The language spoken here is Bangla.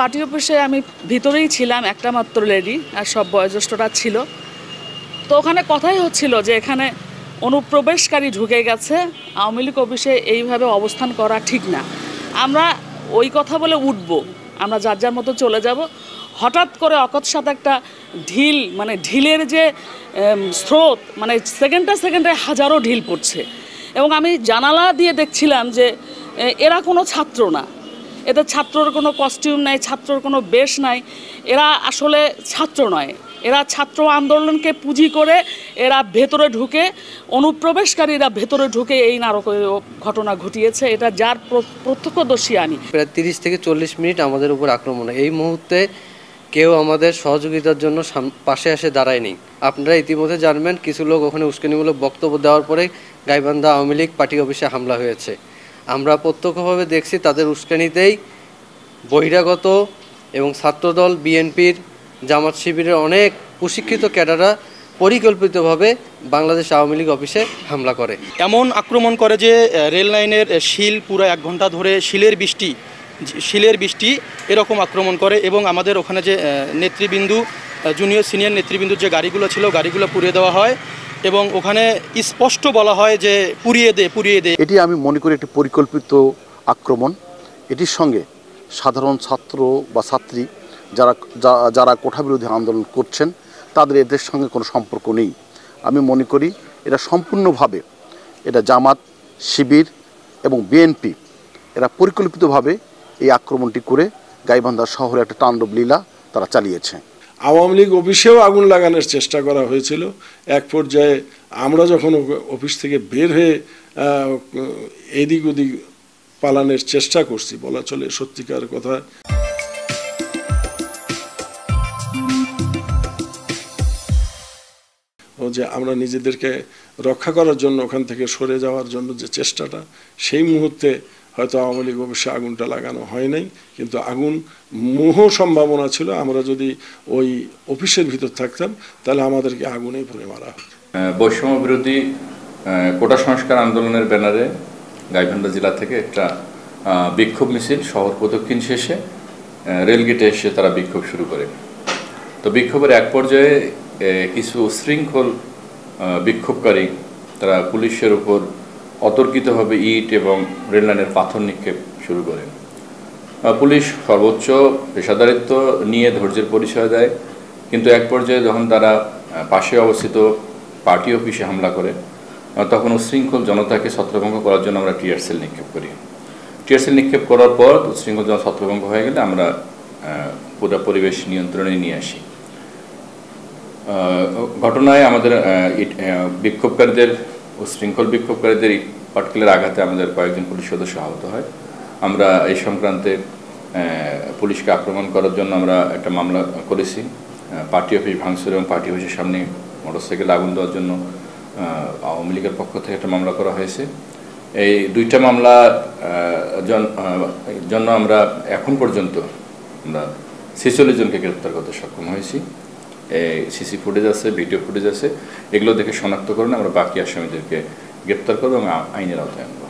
পার্টি অফিসে আমি ভিতরেই ছিলাম, একটা মাত্র লেডি আর সব বয়োজ্যেষ্ঠরা ছিল। তো ওখানে কথাই হচ্ছিল যে এখানে অনুপ্রবেশকারী ঢুকে গেছে, আওয়ামী লীগ অফিসে এইভাবে অবস্থান করা ঠিক না। আমরা ওই কথা বলে উঠব, আমরা যার যার মতো চলে যাব। হঠাৎ করে অকস্মাৎ একটা ঢিল, মানে ঢিলের যে স্রোত, মানে সেকেন্ডে হাজারো ঢিল পড়ছে। এবং আমি জানালা দিয়ে দেখছিলাম যে এরা কোনো ছাত্র না, এদের ছাত্রর কোনো কস্টিউম নাই, ছাত্রর কোনো বেশ নাই, এরা আসলে ছাত্র নয়, এরা ছাত্র আন্দোলনকে পুঁজি করে এরা ভেতরে ঢুকে, অনুপ্রবেশকারীরা ভেতরে ঢুকে এই নারকীয় ঘটনা ঘটিয়েছে। এটা যার প্রত্যক্ষদর্শী আমি। প্রায় 30 থেকে 40 মিনিট আমাদের উপর আক্রমণ। এই মুহূর্তে কেউ আমাদের সহযোগিতার জন্য পাশে এসে দাঁড়ায়নি। আপনারা ইতিমধ্যে জানবেন, কিছু লোক ওখানে উস্কানিমূলক বক্তব্য দেওয়ার পরে গাইবান্ধা আওয়ামী লীগ পার্টি অফিসে হামলা হয়েছে। আমরা প্রত্যক্ষভাবে দেখছি তাদের উস্কানিতেই বহিরাগত এবং ছাত্রদল, বিএনপির, জামাত শিবিরের অনেক প্রশিক্ষিত ক্যাডাররা পরিকল্পিতভাবে বাংলাদেশ আওয়ামী লীগ অফিসে হামলা করে। এমন আক্রমণ করে যে রেল লাইনের শিল পুরো 1 ঘন্টা ধরে শিলের বৃষ্টি এরকম আক্রমণ করে। এবং আমাদের ওখানে যে নেতৃবৃন্দু, জুনিয়র সিনিয়র নেতৃবৃন্দুর যে গাড়িগুলো ছিল, গাড়িগুলো পুড়িয়ে দেওয়া হয় এবং ওখানে স্পষ্ট বলা হয় যে পুড়িয়ে দে। এটি আমি মনে করি একটি পরিকল্পিত আক্রমণ। এটির সঙ্গে সাধারণ ছাত্র বা ছাত্রী যারা কোঠাবিরোধী আন্দোলন করছেন তাদের এদের সঙ্গে কোনো সম্পর্ক নেই। আমি মনে করি এটা সম্পূর্ণভাবে এটা জামাত, শিবির এবং বিএনপি এরা পরিকল্পিতভাবে এই আক্রমণটি করে গাইবান্ধা শহরে একটা তাণ্ডব লীলা তারা চালিয়েছে। আওয়ামী লীগ অফিসেও আগুন লাগানোর চেষ্টা করা হয়েছিল। এক পর্যায়ে আমরা যখন অফিস থেকে বের হয়ে এদিক ওদিক পালানোর চেষ্টা করছি, বলা চলে সত্যিকার কথা। যে আমরা নিজেদেরকে রক্ষা করার জন্য ওখান থেকে সরে যাওয়ার জন্য যে চেষ্টাটা, সেই মুহূর্তে হয়তো আওয়ামী লীগ অফিসে আগুনটা লাগানো হয় নাই, কিন্তু আগুন মোহ সম্ভাবনা ছিল। আমরা যদি ওই অফিসের ভিতর থাকতাম তাহলে আমাদেরকে আগুনেই পুড়ে মারা হতো। বৈষম্য বিরোধী কোটা সংস্কার আন্দোলনের ব্যানারে গাইবান্ধা জেলা থেকে একটা বিক্ষোভ মিছিল শহর প্রদক্ষিণ শেষে রেলগেটে এসে তারা বিক্ষোভ শুরু করে। তো বিক্ষোভের এক পর্যায়ে কিছু উশৃঙ্খল বিক্ষোভকারী তারা পুলিশের উপর অতর্কিতভাবে ইট এবং রেললাইনের পাথর নিক্ষেপ শুরু করে। পুলিশ সর্বোচ্চ পেশাদারিত্ব নিয়ে ধৈর্যের পরিচয় দেয়, কিন্তু এক পর্যায়ে যখন তারা পাশে অবস্থিত পার্টি অফিসে হামলা করে তখন উশৃঙ্খল জনতাকে ছত্রভঙ্গ করার জন্য আমরা টিয়ার সেল নিক্ষেপ করি। টিয়ার সেল নিক্ষেপ করার পর উশৃঙ্খল ছত্রভঙ্গ হয়ে গেলে আমরা পুরো পরিবেশ নিয়ন্ত্রণে নিয়ে আসি। ঘটনায় আমাদের বিক্ষোভকারীদের, উশৃঙ্খল বিক্ষোভকারীদের ইট পাটকেলের আঘাতে আমাদের কয়েকজন পুলিশ সদস্য আহত হয়। আমরা এই সংক্রান্তে পুলিশকে আক্রমণ করার জন্য আমরা একটা মামলা করেছি। পার্টি অফিস ভাঙচুর এবং পার্টি অফিসের সামনে মোটরসাইকেল আগুন দেওয়ার জন্য আওয়ামী লীগের পক্ষ থেকে একটা মামলা করা হয়েছে। এই 2টা মামলার জন্য আমরা এখন পর্যন্ত আমরা 46 জনকে গ্রেপ্তার করতে সক্ষম হয়েছি। সিসি ফুটেজ আছে, ভিডিও ফুটেজ আছে, এগুলো দেখে শনাক্ত করে আমরা বাকি আসামিদেরকে গ্রেপ্তার করবো এবং আইনের আওতায় আনবো।